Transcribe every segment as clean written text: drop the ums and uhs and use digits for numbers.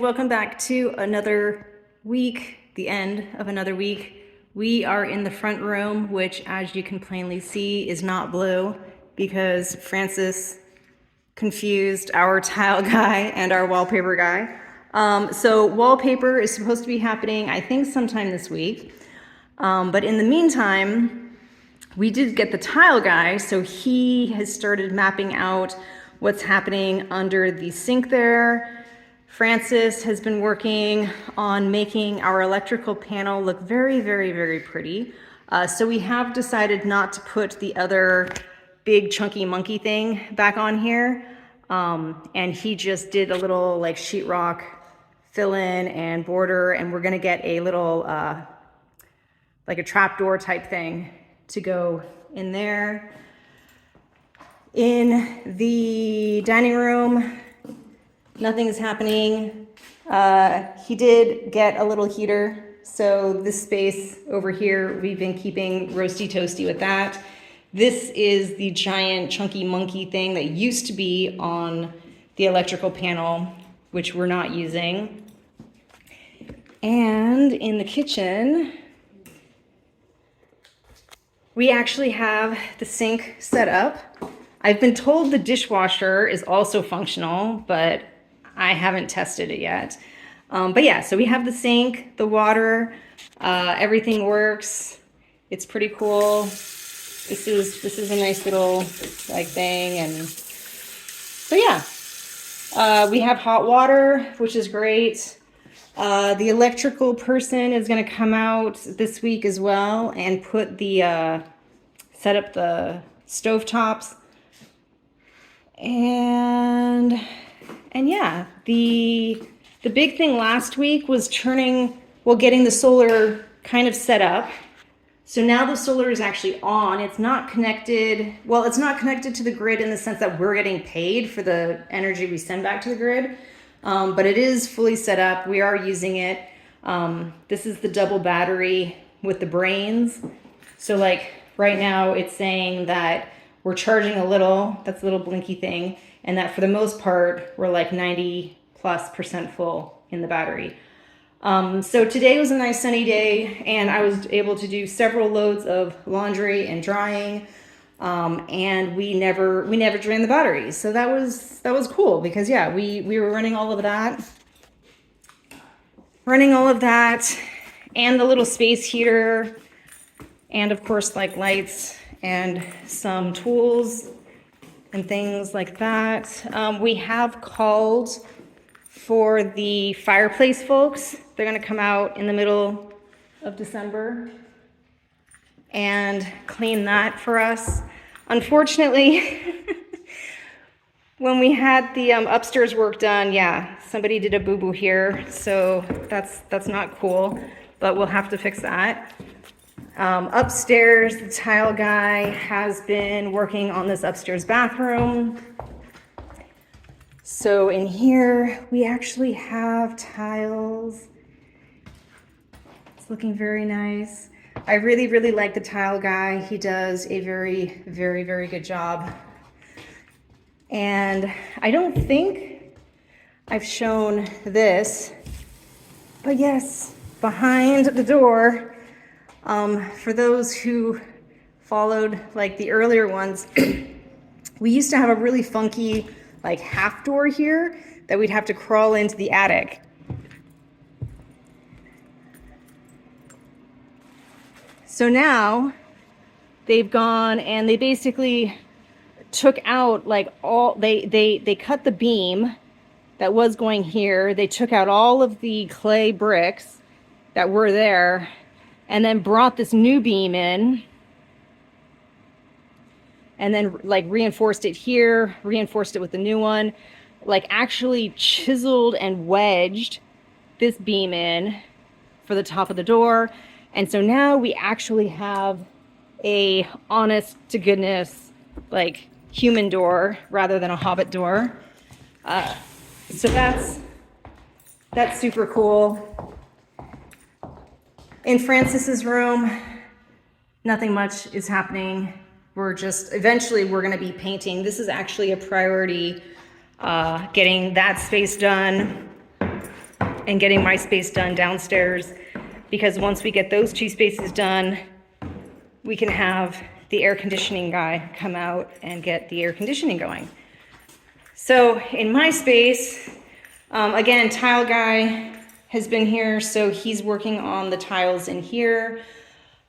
welcome back to another week, the end of another week. We are in the front room, which, as you can plainly see, is not blue because Francis confused our tile guy and our wallpaper guy. So wallpaper is supposed to be happening, I think, sometime this week. But in the meantime, we did get the tile guy, so he has started mapping out what's happening under the sink there. Francis has been working on making our electrical panel look very, very, very pretty. So we have decided not to put the other big chunky monkey thing back on here. And he just did a little like sheetrock fill in and border, and we're gonna get a little like a trapdoor type thing to go in there. In the dining room, nothing is happening. He did get a little heater, so this space over here, we've been keeping roasty toasty with that. This is the giant chunky monkey thing that used to be on the electrical panel, which we're not using. And in the kitchen, we actually have the sink set up. I've been told the dishwasher is also functional, but I haven't tested it yet. But yeah, so we have the sink, the water, everything works. It's pretty cool. This is a nice little like thing, and so yeah, we have hot water, which is great. The electrical person is going to come out this week as well and put the set up the stovetops. And yeah, the big thing last week was getting the solar kind of set up. So now the solar is actually on. It's not connected. Well, it's not connected to the grid in the sense that we're getting paid for the energy we send back to the grid. But it is fully set up. We are using it. This is the double battery with the brains. So like right now it's saying that we're charging a little, that's a little blinky thing, and that for the most part, we're like 90+% full in the battery. So today was a nice sunny day, and I was able to do several loads of laundry and drying, and we never drained the batteries. So that was cool because yeah, we were running all of that, and the little space heater, and of course like lights and some tools and things like that. We have called for the fireplace folks. They're gonna come out in the middle of December and clean that for us. Unfortunately, when we had the upstairs work done, yeah, somebody did a boo-boo here, so that's not cool, but we'll have to fix that. Upstairs, the tile guy has been working on this upstairs bathroom. So in here, we actually have tiles. It's looking very nice. I really, really like the tile guy. He does a very, very, very good job. And I don't think I've shown this, but yes, behind the door, for those who followed like the earlier ones, we used to have a really funky like half door here that we'd have to crawl into the attic. So now they've gone and they basically took out like they cut the beam that was going here. They took out all of the clay bricks that were there and then brought this new beam in and then like reinforced it here, reinforced it with the new one, like actually chiseled and wedged this beam in for the top of the door. And so now we actually have a honest to goodness like human door rather than a hobbit door. So that's super cool. In Francis's room, nothing much is happening. Eventually we're gonna be painting. This is actually a priority, getting that space done. and getting my space done downstairs, because once we get those 2 spaces done, we can have the air conditioning guy come out and get the air conditioning going. So in my space, again, tile guy has been here, so he's working on the tiles in here.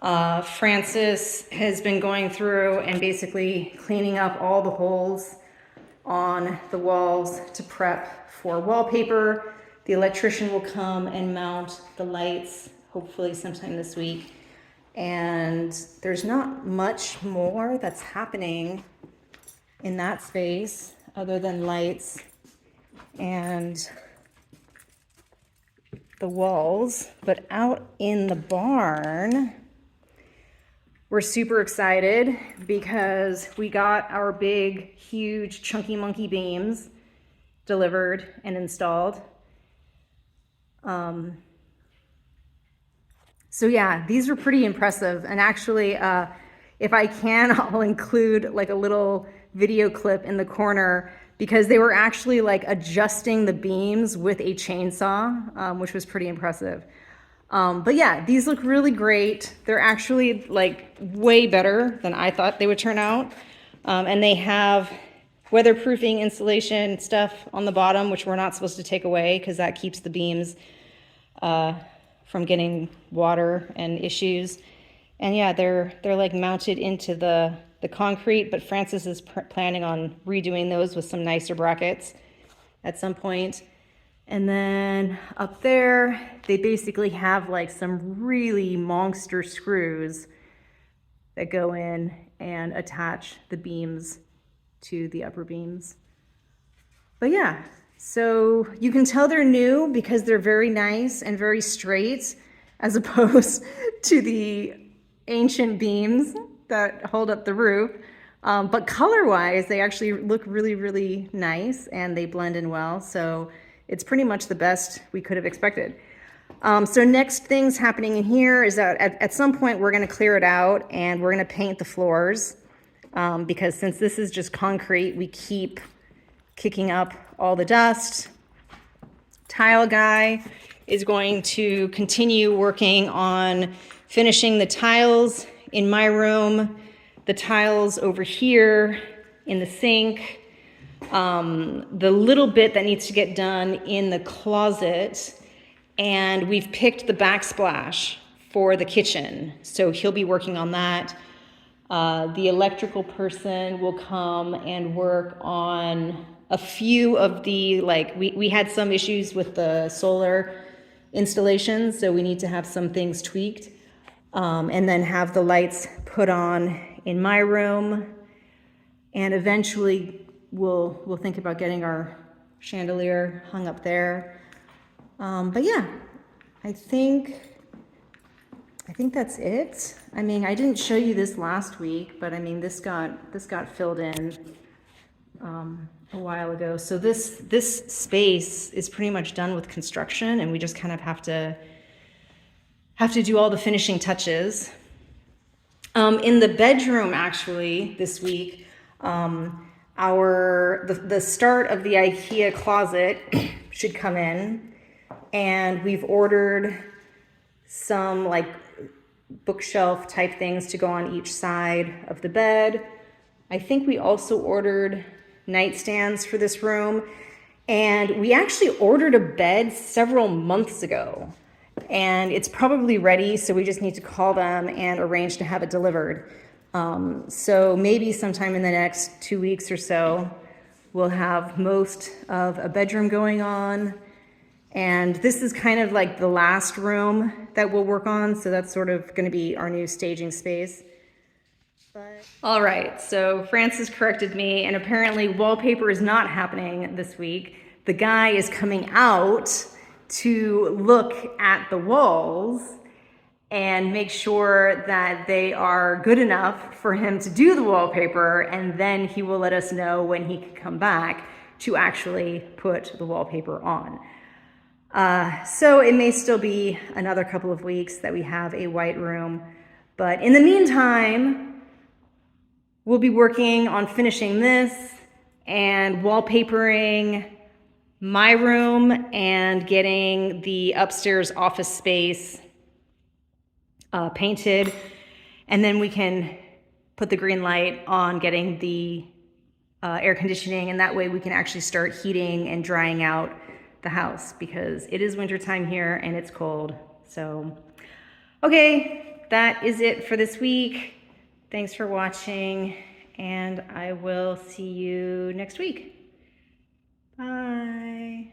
Francis has been going through and basically cleaning up all the holes on the walls to prep for wallpaper. The electrician will come and mount the lights, hopefully sometime this week. And there's not much more that's happening in that space other than lights and the walls. But out in the barn, we're super excited because we got our big, huge, chunky monkey beams delivered and installed. So yeah, these were pretty impressive. And actually, if I can, I'll include like a little video clip in the corner, because they were actually like adjusting the beams with a chainsaw, which was pretty impressive. But yeah, these look really great. They're actually like way better than I thought they would turn out. And they have weatherproofing insulation stuff on the bottom, which we're not supposed to take away because that keeps the beams from getting water and issues. And yeah, they're like mounted into the concrete, but Francis is planning on redoing those with some nicer brackets at some point. And then up there, they basically have like some really monster screws that go in and attach the beams to the upper beams. But yeah, so you can tell they're new because they're very nice and very straight, as opposed to the ancient beams that hold up the roof. But color-wise, they actually look really, really nice and they blend in well. So it's pretty much the best we could have expected. So next things happening in here is that at some point we're gonna clear it out and we're gonna paint the floors, because since this is just concrete, we keep kicking up all the dust. Tile guy is going to continue working on finishing the tiles in my room, the tiles over here in the sink, the little bit that needs to get done in the closet, and we've picked the backsplash for the kitchen, so he'll be working on that. The electrical person will come and work on a few of the, like, we had some issues with the solar installations, so we need to have some things tweaked, and then have the lights put on in my room, and eventually we'll think about getting our chandelier hung up there. But yeah, I think that's it. I mean, I didn't show you this last week, but I mean, this got filled in a while ago. So this space is pretty much done with construction, and we just kind of have to do all the finishing touches. In the bedroom, actually, this week, the start of the Ikea closet should come in, and we've ordered some like bookshelf type things to go on each side of the bed. I think we also ordered nightstands for this room, and we actually ordered a bed several months ago, and it's probably ready, so we just need to call them and arrange to have it delivered. So maybe sometime in the next 2 weeks or so, we'll have most of a bedroom going on. And this is kind of like the last room that we'll work on, so that's sort of gonna be our new staging space. All right, so Francis corrected me, and apparently wallpaper is not happening this week. The guy is coming out to look at the walls and make sure that they are good enough for him to do the wallpaper, and then he will let us know when he can come back to actually put the wallpaper on. So it may still be another couple of weeks that we have a white room, but in the meantime, we'll be working on finishing this and wallpapering my room and getting the upstairs office space painted, and then we can put the green light on getting the air conditioning, and that way we can actually start heating and drying out the house, because it is wintertime here and it's cold. So, okay, that is it for this week. Thanks for watching, and I will see you next week. Bye.